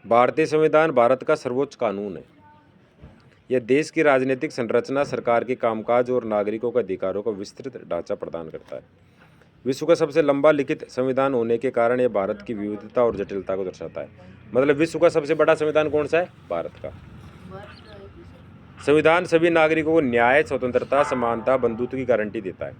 भारतीय संविधान भारत का सर्वोच्च कानून है। यह देश की राजनीतिक संरचना, सरकार के कामकाज और नागरिकों के अधिकारों को विस्तृत ढांचा प्रदान करता है। विश्व का सबसे लंबा लिखित संविधान होने के कारण यह भारत की विविधता और जटिलता को दर्शाता है। मतलब विश्व का सबसे बड़ा संविधान कौन सा है? भारत का। संविधान सभी नागरिकों को न्याय, स्वतंत्रता, समानता, बंधुत्व की गारंटी देता है।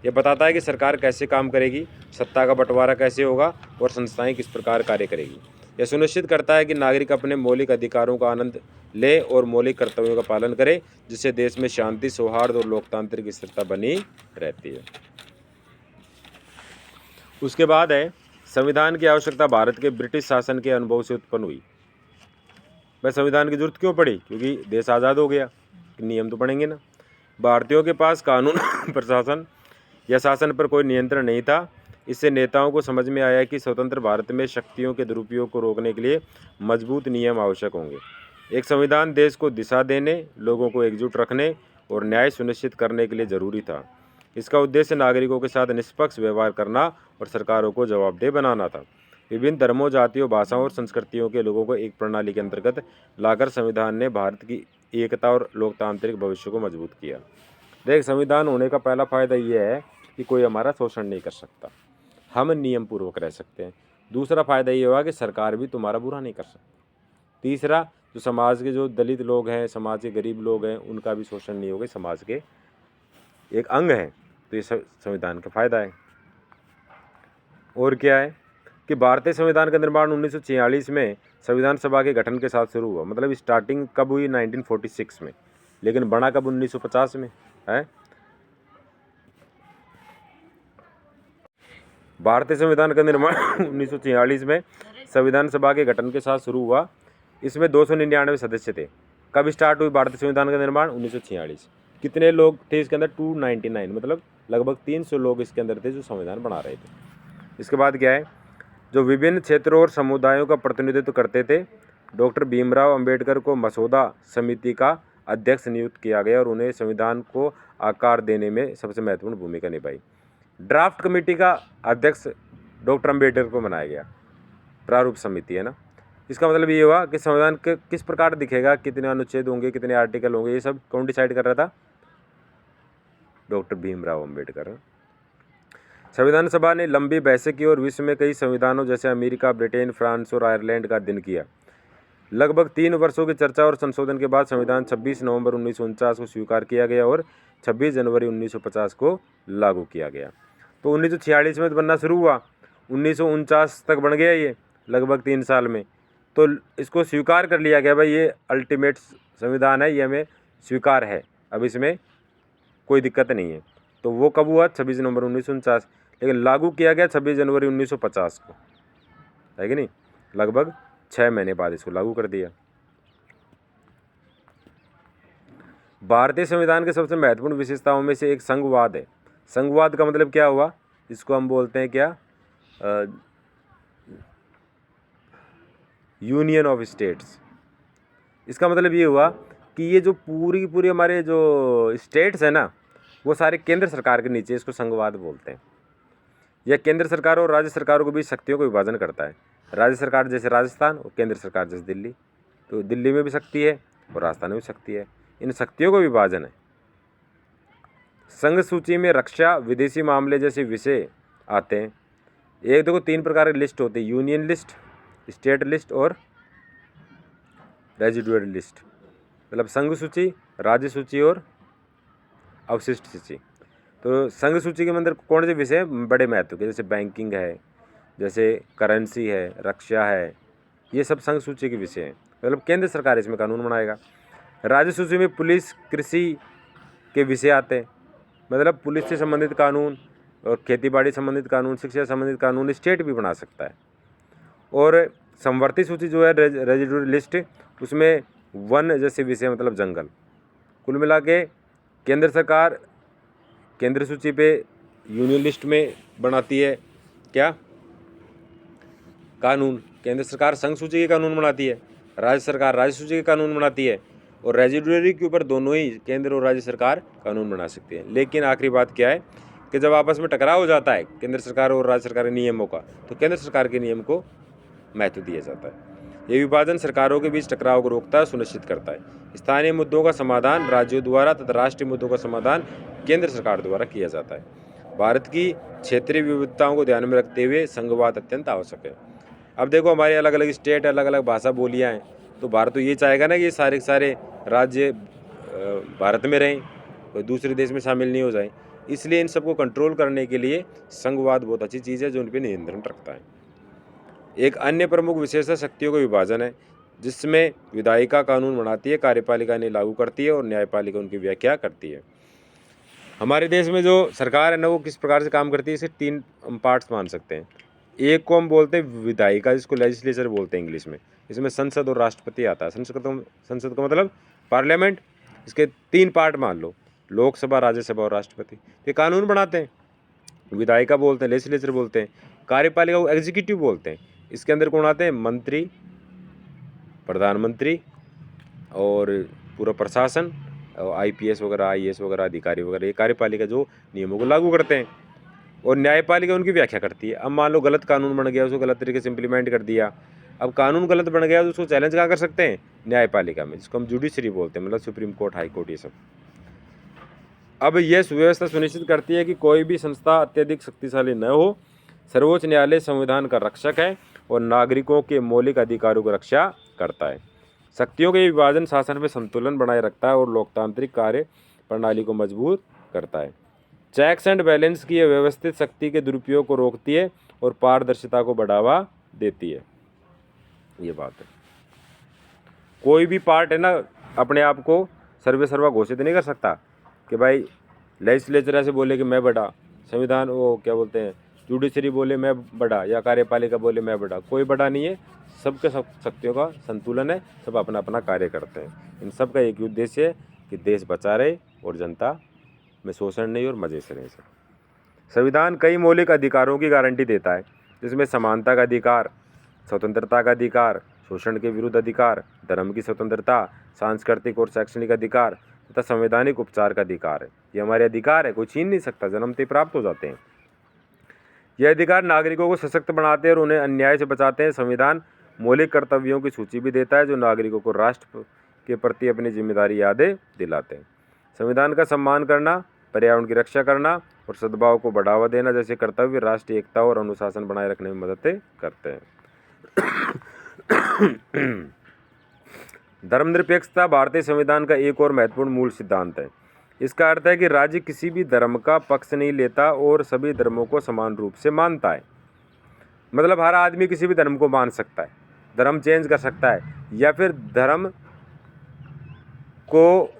यह बताता है कि सरकार कैसे काम करेगी, सत्ता का बंटवारा कैसे होगा और संस्थाएं किस प्रकार कार्य करेगी। यह सुनिश्चित करता है कि नागरिक अपने मौलिक अधिकारों का आनंद ले और मौलिक कर्तव्यों का पालन करे, जिससे देश में शांति, सौहार्द और लोकतांत्रिक स्थिरता बनी रहती है। उसके बाद है, संविधान की आवश्यकता भारत के ब्रिटिश शासन के अनुभव से उत्पन्न हुई। भाई संविधान की जरूरत क्यों पड़ी? क्योंकि देश आज़ाद हो गया, नियम तो बनेंगे ना। भारतीयों के पास कानून प्रशासन या शासन पर कोई नियंत्रण नहीं था। इससे नेताओं को समझ में आया कि स्वतंत्र भारत में शक्तियों के दुरुपयोग को रोकने के लिए मजबूत नियम आवश्यक होंगे। एक संविधान देश को दिशा देने, लोगों को एकजुट रखने और न्याय सुनिश्चित करने के लिए जरूरी था। इसका उद्देश्य नागरिकों के साथ निष्पक्ष व्यवहार करना और सरकारों को जवाबदेह बनाना था। विभिन्न धर्मों, जातियों, भाषाओं और संस्कृतियों के लोगों को एक प्रणाली के अंतर्गत लाकर संविधान ने भारत की एकता और लोकतांत्रिक भविष्य को मजबूत किया। देख, संविधान होने का पहला फायदा यह है कि कोई हमारा शोषण नहीं कर सकता, हम नियम पूर्वक रह सकते हैं। दूसरा फायदा ये हुआ कि सरकार भी तुम्हारा बुरा नहीं कर सकती। तीसरा, जो समाज के जो दलित लोग हैं, समाज के गरीब लोग हैं, उनका भी शोषण नहीं होगा, समाज के एक अंग है। तो ये संविधान का फायदा है। और क्या है कि भारतीय संविधान का निर्माण 1946 में संविधान सभा के गठन के साथ शुरू हुआ। मतलब स्टार्टिंग कब हुई? 1946 में, लेकिन बना कब? 1950 में है। भारतीय संविधान का निर्माण 1946 में संविधान सभा के गठन के साथ शुरू हुआ। इसमें 299 सदस्य थे। कब स्टार्ट हुई भारतीय संविधान का निर्माण? 1946। कितने लोग थे इसके अंदर? 299, मतलब लगभग 300 लोग इसके अंदर थे जो संविधान बना रहे थे। इसके बाद क्या है, जो विभिन्न क्षेत्रों और समुदायों का प्रतिनिधित्व करते थे, डॉक्टर भीमराव अंबेडकर को मसौदा समिति का अध्यक्ष नियुक्त किया गया और उन्हें संविधान को आकार देने में सबसे महत्वपूर्ण भूमिका निभाई। ड्राफ्ट कमेटी का अध्यक्ष डॉक्टर अंबेडकर को बनाया गया। प्रारूप समिति है ना। इसका मतलब ये हुआ कि संविधान किस प्रकार दिखेगा, कितने अनुच्छेद होंगे, कितने आर्टिकल होंगे, ये सब कौन डिसाइड कर रहा था? डॉक्टर भीमराव अंबेडकर। संविधान सभा ने लंबी बहसें की और विश्व में कई संविधानों जैसे अमेरिका, ब्रिटेन, फ्रांस और आयरलैंड का अध्ययन किया। लगभग 3 वर्षों की चर्चा और संशोधन के बाद संविधान 26 नवंबर 1949 को स्वीकार किया गया और 26 जनवरी 1950 को लागू किया गया। तो 1946 में बनना शुरू हुआ, 1949 तक बन गया ये, लगभग 3 साल में। तो इसको स्वीकार कर लिया गया, भाई ये अल्टीमेट संविधान है, ये हमें स्वीकार है, अब इसमें कोई दिक्कत नहीं है। तो वो कब हुआ? 26 नवंबर 1949, लेकिन लागू किया गया 26 जनवरी 1950 को, है कि नहीं? लगभग 6 महीने बाद इसको लागू कर दिया। भारतीय संविधान के सबसे महत्वपूर्ण विशेषताओं में से एक संघवाद है। संघवाद का मतलब क्या हुआ? इसको हम बोलते हैं क्या? Union of states. इसका मतलब ये हुआ कि ये जो पूरी पूरी हमारे जो स्टेट्स है ना, वो सारे केंद्र सरकार के नीचे, इसको संघवाद बोलते हैं। यह केंद्र सरकार और राज्य सरकारों के बीच शक्तियों को विभाजन करता है। राज्य सरकार जैसे राजस्थान और केंद्र सरकार जैसे दिल्ली। तो दिल्ली में भी शक्ति है और राजस्थान में भी शक्ति है। इन शक्तियों का विभाजन है। संघ सूची में रक्षा, विदेशी मामले जैसे विषय आते हैं। एक देखो 3 प्रकार की लिस्ट होती है: यूनियन लिस्ट, स्टेट लिस्ट और रेजिडुअल लिस्ट। मतलब संघ सूची, राज्य सूची और अवशिष्ट सूची। तो संघ सूची के अंदर कौन से विषय बड़े महत्व के? जैसे बैंकिंग है, जैसे करेंसी है, रक्षा है, ये सब संघ सूची के विषय हैं। मतलब केंद्र सरकार इसमें कानून बनाएगा। राज्य सूची में पुलिस, कृषि के विषय आते हैं। मतलब पुलिस से संबंधित कानून और खेतीबाड़ी संबंधित कानून, शिक्षा संबंधित कानून स्टेट भी बना सकता है। और समवर्ती सूची जो है, रेजिडुअल लिस्ट, उसमें वन जैसे विषय, मतलब जंगल। कुल मिला के केंद्र सरकार केंद्र सूची पे यूनियन लिस्ट में बनाती है क्या? कानून। केंद्र सरकार संघ सूची के कानून बनाती है, राज्य सरकार राज्य सूची के कानून बनाती है, और रेजिडुअरी के ऊपर दोनों ही केंद्र और राज्य सरकार कानून बना सकती है। लेकिन आखिरी बात क्या है कि जब आपस में टकराव हो जाता है केंद्र सरकार और राज्य सरकार के नियमों का, तो केंद्र सरकार के नियम को महत्व दिया जाता है। ये विभाजन सरकारों के बीच टकराव को रोकता है, सुनिश्चित करता है। स्थानीय मुद्दों का समाधान राज्यों द्वारा तथा राष्ट्रीय मुद्दों का समाधान केंद्र सरकार द्वारा किया जाता है। भारत की क्षेत्रीय विविधताओं को ध्यान में रखते हुए संघवाद अत्यंत आवश्यक है। अब देखो, हमारे अलग अलग स्टेट, अलग अलग भाषा बोलियाँ हैं, तो भारत तो ये चाहेगा ना कि ये सारे के सारे राज्य भारत में रहें, कोई दूसरे देश में शामिल नहीं हो जाए। इसलिए इन सबको कंट्रोल करने के लिए संघवाद बहुत अच्छी चीज़ है जो उन पर नियंत्रण रखता है। एक अन्य प्रमुख विशेषता शक्तियों का विभाजन है, जिसमें विधायिका कानून बनाती है, कार्यपालिका इन्हें लागू करती है और न्यायपालिका उनकी व्याख्या करती है। हमारे देश में जो सरकार है ना, वो किस प्रकार से काम करती है, इसे 3 पार्ट्स मान सकते हैं। एक को हम बोलते हैं विधायिका, जिसको लेजिस्लेचर बोलते हैं इंग्लिश में। इसमें संसद और राष्ट्रपति आता है। संसद का मतलब पार्लियामेंट। इसके 3 पार्ट मान लो, लोकसभा, राज्यसभा और राष्ट्रपति। ये कानून बनाते हैं, विधायिका बोलते हैं, लेजिस्लेचर बोलते हैं। कार्यपालिका को एग्जीक्यूटिव बोलते हैं। इसके अंदर कौन आते हैं? मंत्री, प्रधानमंत्री और पूरा प्रशासन, IPS वगैरह, IAS वगैरह, अधिकारी वगैरह, ये कार्यपालिका जो नियमों को लागू करते हैं। और न्यायपालिका उनकी व्याख्या करती है। अब मान लो गलत कानून बन गया, उसको गलत तरीके से इम्प्लीमेंट कर दिया। अब कानून गलत बन गया तो उसको चैलेंज कहाँ कर सकते हैं? न्यायपालिका में, जिसको हम जुडिशरी बोलते हैं, मतलब सुप्रीम कोर्ट, हाई कोर्ट, ये सब। अब यह सुव्यवस्था सुनिश्चित करती है कि कोई भी संस्था अत्यधिक शक्तिशाली न हो। सर्वोच्च न्यायालय संविधान का रक्षक है और नागरिकों के मौलिक अधिकारों की रक्षा करता है। शक्तियों के विभाजन शासन में संतुलन बनाए रखता है और लोकतांत्रिक कार्य प्रणाली को मजबूत करता है। चेक्स एंड बैलेंस की यह व्यवस्थित शक्ति के दुरुपयोग को रोकती है और पारदर्शिता को बढ़ावा देती है। ये बात है। कोई भी पार्ट है ना, अपने आप को सर्वे सर्वा घोषित नहीं कर सकता कि भाई लेजिस्लेचर ऐसे बोले कि मैं बड़ा, संविधान वो क्या बोलते हैं, जुडिशरी बोले मैं बड़ा, या कार्यपालिका बोले मैं बड़ा। कोई बड़ा नहीं है, सबके सब शक्तियों का संतुलन है, सब अपना अपना कार्य करते हैं। इन सब का एक ही उद्देश्य है कि देश बचा रहे और जनता में शोषण नहीं और मजे से रहे। संविधान कई मौलिक अधिकारों की गारंटी देता है, जिसमें समानता का अधिकार, स्वतंत्रता का अधिकार, शोषण के विरुद्ध अधिकार, धर्म की स्वतंत्रता, सांस्कृतिक और शैक्षणिक अधिकार तथा संवैधानिक उपचार का अधिकार है। ये हमारे अधिकार है, कोई छीन नहीं सकता, जन्मते प्राप्त हो जाते हैं। ये अधिकार नागरिकों को सशक्त बनाते हैं और उन्हें अन्याय से बचाते हैं। संविधान मौलिक कर्तव्यों की सूची भी देता है, जो नागरिकों को राष्ट्र के प्रति अपनी जिम्मेदारी यादें दिलाते हैं। संविधान का सम्मान करना, पर्यावरण की रक्षा करना और सद्भाव को बढ़ावा देना जैसे कर्तव्य राष्ट्रीय एकता और अनुशासन बनाए रखने में मदद करते हैं। धर्मनिरपेक्षता भारतीय संविधान का एक और महत्वपूर्ण मूल सिद्धांत है। इसका अर्थ है कि राज्य किसी भी धर्म का पक्ष नहीं लेता और सभी धर्मों को समान रूप से मानता है। मतलब हर आदमी किसी भी धर्म को मान सकता है, धर्म चेंज कर सकता है, या फिर धर्म को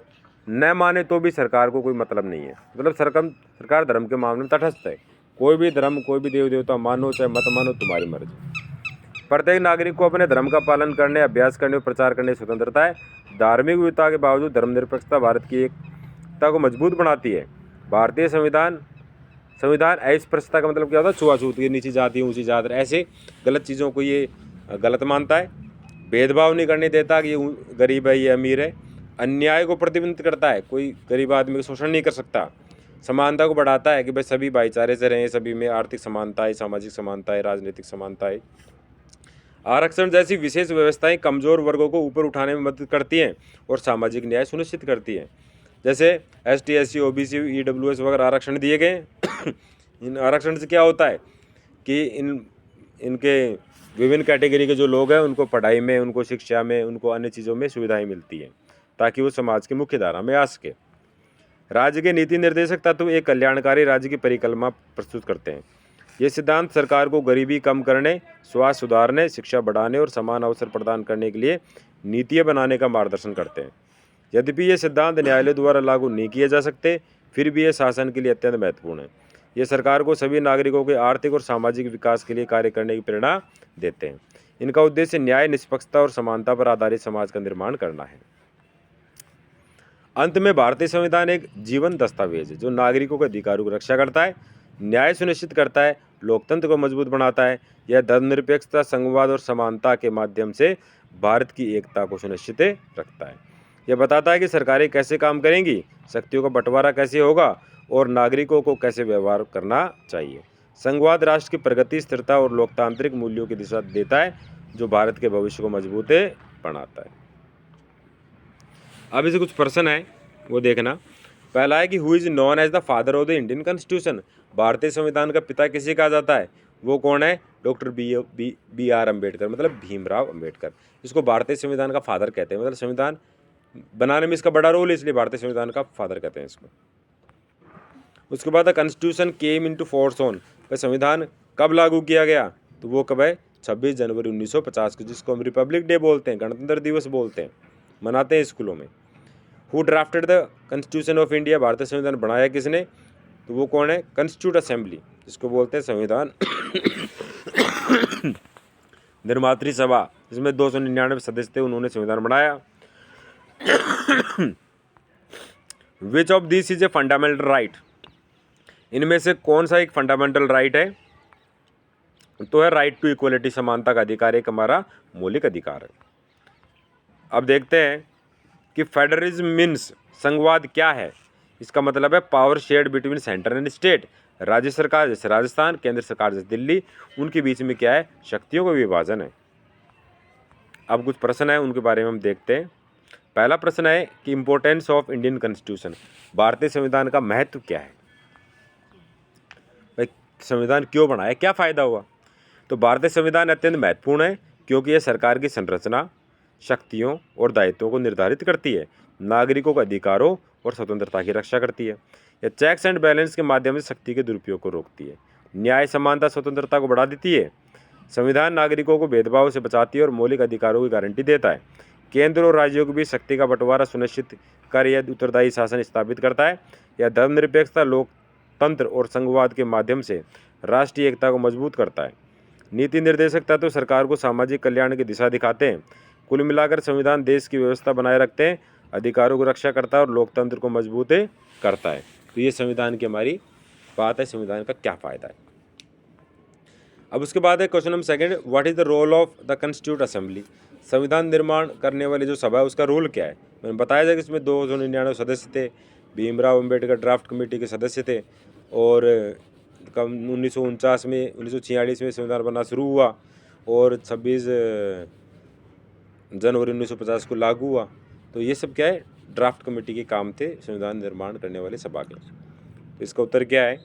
न माने तो भी सरकार को कोई मतलब नहीं है। मतलब सरकार धर्म के मामले में तटस्थ है। कोई भी धर्म, कोई भी देव देवता मानो चाहे मत मानो, तुम्हारी मर्जी। प्रत्येक नागरिक को अपने धर्म का पालन करने, अभ्यास करने और प्रचार करने की स्वतंत्रता है। धार्मिक विविधता के बावजूद धर्मनिरपेक्षता भारत की एकता को मजबूत बनाती है। भारतीय संविधान अस्पृश्यता का मतलब क्या होता है? छुआछूत, ये नीची जाति ऊंची जाति, ऐसे गलत चीज़ों को ये गलत मानता है। भेदभाव नहीं करने देता कि ये गरीब है, ये अमीर है। अन्याय को प्रतिबंधित करता है, कोई गरीब आदमी का शोषण नहीं कर सकता। समानता को बढ़ाता है कि भाई सभी भाईचारे से रहें, सभी में आर्थिक समानता है, सामाजिक समानता है, राजनीतिक समानता है। आरक्षण जैसी विशेष व्यवस्थाएं कमजोर वर्गों को ऊपर उठाने में मदद करती हैं और सामाजिक न्याय सुनिश्चित करती हैं। जैसे ST SC OBC EWS वगैरह आरक्षण दिए गए। इन आरक्षण से क्या होता है कि इनके विभिन्न कैटेगरी के जो लोग हैं उनको पढ़ाई में, उनको शिक्षा में, उनको अन्य चीज़ों में सुविधाएं मिलती हैं ताकि वो समाज की मुख्य धारा में आ सके। राज्य के नीति निर्देशक तत्व एक कल्याणकारी राज्य की परिकल्पना प्रस्तुत करते हैं। ये सिद्धांत सरकार को गरीबी कम करने, स्वास्थ्य सुधारने, शिक्षा बढ़ाने और समान अवसर प्रदान करने के लिए नीतियाँ बनाने का मार्गदर्शन करते हैं। यद्यपि ये सिद्धांत न्यायालय द्वारा लागू नहीं किए जा सकते, फिर भी ये शासन के लिए अत्यंत महत्वपूर्ण है। ये सरकार को सभी नागरिकों के आर्थिक और सामाजिक विकास के लिए कार्य करने की प्रेरणा देते हैं। इनका उद्देश्य न्याय, निष्पक्षता और समानता पर आधारित समाज का निर्माण करना है। अंत में भारतीय संविधान एक जीवन दस्तावेज है जो नागरिकों के अधिकारों की रक्षा करता है, न्याय सुनिश्चित करता है, लोकतंत्र को मजबूत बनाता है। यह धर्मनिरपेक्षता, संघवाद और समानता के माध्यम से भारत की एकता को सुनिश्चित रखता है। यह बताता है कि सरकारें कैसे काम करेंगी, शक्तियों का बंटवारा कैसे होगा और नागरिकों को कैसे व्यवहार करना चाहिए। संघवाद राष्ट्र की प्रगति, स्थिरता और लोकतांत्रिक मूल्यों की दिशा देता है जो भारत के भविष्य को मजबूत बनाता है। अब इसे कुछ प्रश्न है वो देखना। पहला है कि who is known as the father of the Indian constitution, भारतीय संविधान का पिता किसे कहा जाता है? वो कौन है? डॉक्टर बी आर अम्बेडकर, मतलब भीमराव अम्बेडकर। इसको भारतीय संविधान का फादर कहते हैं, मतलब संविधान बनाने में इसका बड़ा रोल है, इसलिए भारतीय संविधान का फादर कहते हैं इसको। उसके बाद constitution came into force on, संविधान कब लागू किया गया? तो वो कब है? 26 जनवरी 1950 को, जिसको हम रिपब्लिक डे बोलते हैं, गणतंत्र दिवस बोलते हैं, मनाते हैं स्कूलों में। Who drafted the constitution of India, भारतीय संविधान बनाया किसने? तो वो कौन है? कॉन्स्टिट्यूट असेंबली, जिसको बोलते हैं संविधान निर्मात्री सभा, जिसमें 299 सदस्य थे, उन्होंने संविधान बनाया। Which of this is a fundamental right, इनमें से कौन सा एक फंडामेंटल राइट है? तो है राइट टू इक्वलिटी, समानता का अधिकार एक हमारा मौलिक अधिकार है। अब देखते हैं कि फेडरलिज्म मीन्स, संघवाद क्या है? इसका मतलब है power shared between centre and state, राज्य सरकार जैसे राजस्थान, केंद्र सरकार जैसे दिल्ली, उनके बीच में क्या है? शक्तियों का विभाजन है। अब कुछ प्रश्न है उनके बारे में हम देखते हैं। पहला प्रश्न है कि इंपॉर्टेंस ऑफ इंडियन कॉन्स्टिट्यूशन, भारतीय संविधान का महत्व क्या है? भाई संविधान क्यों बनाया, क्या फायदा हुआ? तो भारतीय संविधान अत्यंत महत्वपूर्ण है क्योंकि यह सरकार की संरचना, शक्तियों और दायित्वों को निर्धारित करती है, नागरिकों के अधिकारों और स्वतंत्रता की रक्षा करती है। यह चेक्स एंड बैलेंस के माध्यम से शक्ति के दुरुपयोग को रोकती है, न्याय, समानता, स्वतंत्रता को बढ़ा देती है। संविधान नागरिकों को भेदभाव से बचाती है और मौलिक अधिकारों की गारंटी देता है। केंद्र और राज्यों के बीच शक्ति का बंटवारा सुनिश्चित कर यह उत्तरदायी शासन स्थापित करता है। यह धर्मनिरपेक्षता, लोकतंत्र और संघवाद के माध्यम से राष्ट्रीय एकता को मजबूत करता है। नीति निर्देशक तत्व सरकार को सामाजिक कल्याण की दिशा दिखाते हैं। कुल मिलाकर संविधान देश की व्यवस्था बनाए रखते हैं, अधिकारों को रक्षा करता है और लोकतंत्र को मजबूत करता है। तो ये संविधान की हमारी बात है, संविधान का क्या फ़ायदा है। अब उसके बाद है question number second, what is the role of the constitute assembly, संविधान निर्माण करने वाली जो सभा है उसका रोल क्या है? मैंने बताया था कि इसमें 299 सदस्य थे, भीमराव अम्बेडकर ड्राफ्ट कमेटी के सदस्य थे, और 1949 में 1946 में संविधान बनना शुरू हुआ और 26 जनवरी 1950 को लागू हुआ। तो ये सब क्या है? ड्राफ्ट कमेटी के काम थे संविधान निर्माण करने वाले सभा के। तो इसका उत्तर क्या है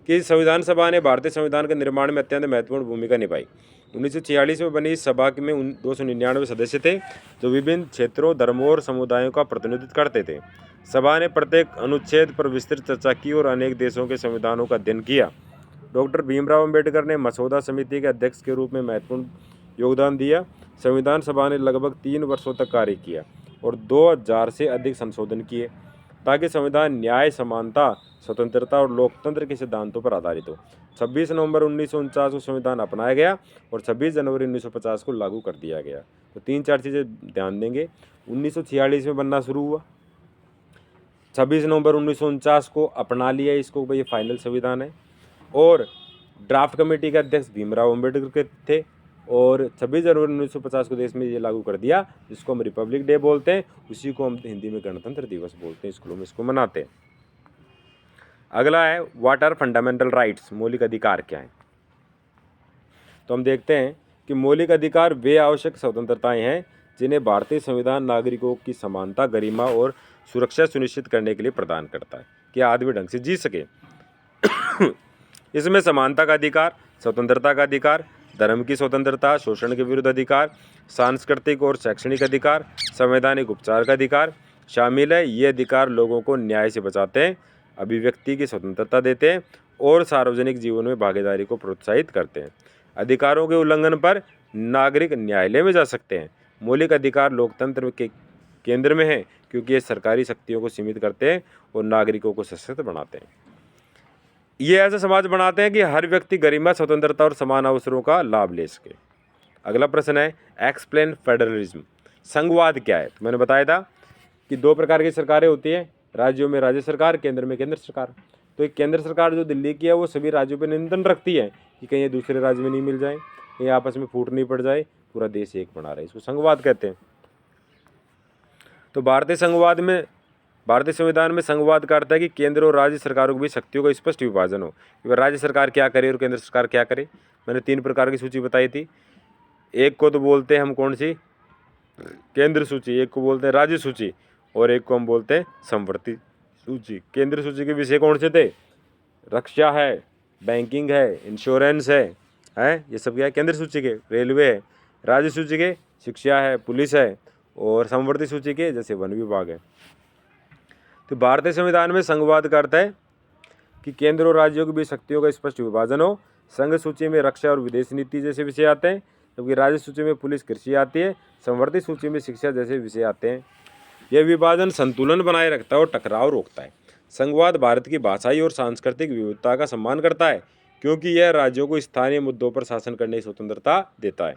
कि संविधान सभा ने भारतीय संविधान के निर्माण में अत्यंत महत्वपूर्ण भूमिका निभाई। 1946 में बनी इस सभा में 299 सदस्य थे जो विभिन्न क्षेत्रों, धर्मों और समुदायों का प्रतिनिधित्व करते थे। सभा ने प्रत्येक अनुच्छेद पर विस्तृत चर्चा की और अनेक देशों के संविधानों का अध्ययन किया। डॉक्टर भीमराव अम्बेडकर ने मसौदा समिति के अध्यक्ष के रूप में महत्वपूर्ण योगदान दिया। संविधान सभा ने लगभग 3 वर्षों तक कार्य किया और 2000 से अधिक संशोधन किए ताकि संविधान न्याय, समानता, स्वतंत्रता और लोकतंत्र के सिद्धांतों पर आधारित हो। 26 नवंबर 1949 को संविधान अपनाया गया और 26 जनवरी 1950 को लागू कर दिया गया। तो 3-4 चीज़ें ध्यान देंगे। 1946 में बनना शुरू हुआ, 26 नवंबर 1949 को अपना लिया इसको, भाई ये फाइनल संविधान है। और ड्राफ्ट कमेटी के अध्यक्ष भीमराव अम्बेडकर के थे और 26 जनवरी 1950 को देश में ये लागू कर दिया, जिसको हम रिपब्लिक डे बोलते हैं, उसी को हम हिंदी में गणतंत्र दिवस बोलते हैं, स्कूलों में इसको मनाते हैं। अगला है व्हाट आर फंडामेंटल राइट्स, मौलिक अधिकार क्या है? तो हम देखते हैं कि मौलिक अधिकार वे आवश्यक स्वतंत्रताएं हैं जिन्हें भारतीय संविधान नागरिकों की समानता, गरिमा और सुरक्षा सुनिश्चित करने के लिए प्रदान करता है कि आदमी ढंग से जी सके। इसमें समानता का अधिकार, स्वतंत्रता का अधिकार, धर्म की स्वतंत्रता, शोषण के विरुद्ध अधिकार, सांस्कृतिक और शैक्षणिक अधिकार, संवैधानिक उपचार का अधिकार शामिल है। ये अधिकार लोगों को न्याय से बचाते हैं, अभिव्यक्ति की स्वतंत्रता देते हैं और सार्वजनिक जीवन में भागीदारी को प्रोत्साहित करते हैं। अधिकारों के उल्लंघन पर नागरिक न्यायालय में जा सकते हैं। मौलिक अधिकार लोकतंत्र के केंद्र में है क्योंकि ये सरकारी शक्तियों को सीमित करते हैं और नागरिकों को सशक्त बनाते हैं। ये ऐसा समाज बनाते हैं कि हर व्यक्ति गरिमा, स्वतंत्रता और समान अवसरों का लाभ ले सके। अगला प्रश्न है एक्सप्लेन फेडरलिज्म, संघवाद क्या है? तो मैंने बताया था कि 2 प्रकार की सरकारें होती हैं, राज्यों में राज्य सरकार, केंद्र में केंद्र सरकार। तो एक केंद्र सरकार जो दिल्ली की है वो सभी राज्यों पर नियंत्रण रखती है कि कहीं ये दूसरे राज्य में नहीं मिल जाए, कहीं आपस में फूट नहीं पड़ जाए, पूरा देश एक बना रहे, इसको संघवाद कहते हैं। तो भारतीय संविधान में संघवाद का अर्थ है कि केंद्र और राज्य सरकारों के बीच शक्तियों का स्पष्ट विभाजन हो कि राज्य सरकार क्या करे और केंद्र सरकार क्या करे। मैंने 3 प्रकार की सूची बताई थी, एक को तो बोलते हैं हम कौन सी, केंद्र सूची, एक को बोलते हैं राज्य सूची, और एक को हम बोलते हैं समवर्ती सूची। केंद्र सूची के विषय कौन से थे? रक्षा है, बैंकिंग है, इंश्योरेंस है, ये सब क्या है केंद्र सूची के? रेलवे है। राज्य सूची के शिक्षा है, पुलिस है, और समवर्ती सूची के जैसे वन विभाग है। तो भारतीय संविधान में संघवाद का अर्थ है कि केंद्र और राज्यों के बीच शक्तियों का स्पष्ट विभाजन हो। संघ सूची में रक्षा और विदेश नीति जैसे विषय आते हैं, जबकि राज्य सूची में पुलिस, कृषि आती है। समवर्ती सूची में शिक्षा जैसे विषय आते हैं। यह विभाजन संतुलन बनाए रखता है और टकराव रोकता है। संघवाद भारत की भाषाई और सांस्कृतिक विविधता का सम्मान करता है, क्योंकि यह राज्यों को स्थानीय मुद्दों पर शासन करने की स्वतंत्रता देता है।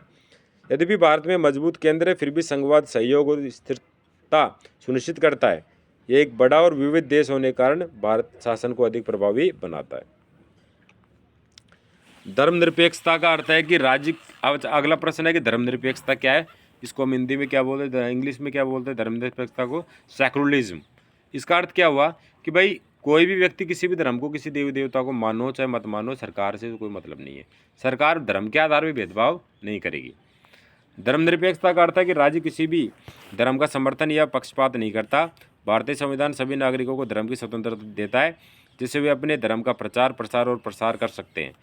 यद्यपि भारत में मजबूत केंद्र है, फिर भी संघवाद सहयोग और स्थिरता सुनिश्चित करता है। यह एक बड़ा और विविध देश होने के कारण भारत शासन को अधिक प्रभावी बनाता है। धर्मनिरपेक्षता का अर्थ है कि राज्य, अगला प्रश्न है कि धर्मनिरपेक्षता क्या है? इसको हम हिंदी में क्या बोलते हैं, इंग्लिश में क्या बोलते हैं धर्मनिरपेक्षता को? सेक्युलरिज्म। इसका अर्थ क्या हुआ कि भाई कोई भी व्यक्ति किसी भी धर्म को, किसी देवी देवता को मानो चाहे मत मानो, सरकार से कोई मतलब नहीं है। सरकार धर्म के आधार पर भेदभाव नहीं करेगी। धर्मनिरपेक्षता का अर्थ है कि राज्य किसी भी धर्म का समर्थन या पक्षपात नहीं करता। भारतीय संविधान सभी नागरिकों को धर्म की स्वतंत्रता देता है, जिससे वे अपने धर्म का प्रचार, प्रसार और प्रसार कर सकते हैं।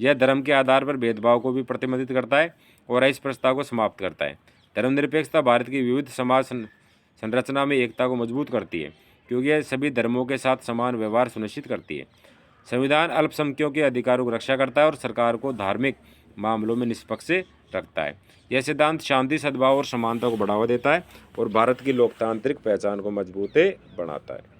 यह धर्म के आधार पर भेदभाव को भी प्रतिबंधित करता है और इस प्रस्ताव को समाप्त करता है। धर्मनिरपेक्षता भारत की विविध समाज संरचना में एकता को मजबूत करती है, क्योंकि यह सभी धर्मों के साथ समान व्यवहार सुनिश्चित करती है। संविधान अल्पसंख्यकों के अधिकारों की रक्षा करता है और सरकार को धार्मिक मामलों में निष्पक्ष रखता है। यह सिद्धांत शांति, सद्भाव और समानता को बढ़ावा देता है और भारत की लोकतांत्रिक पहचान को मजबूत बनाता है।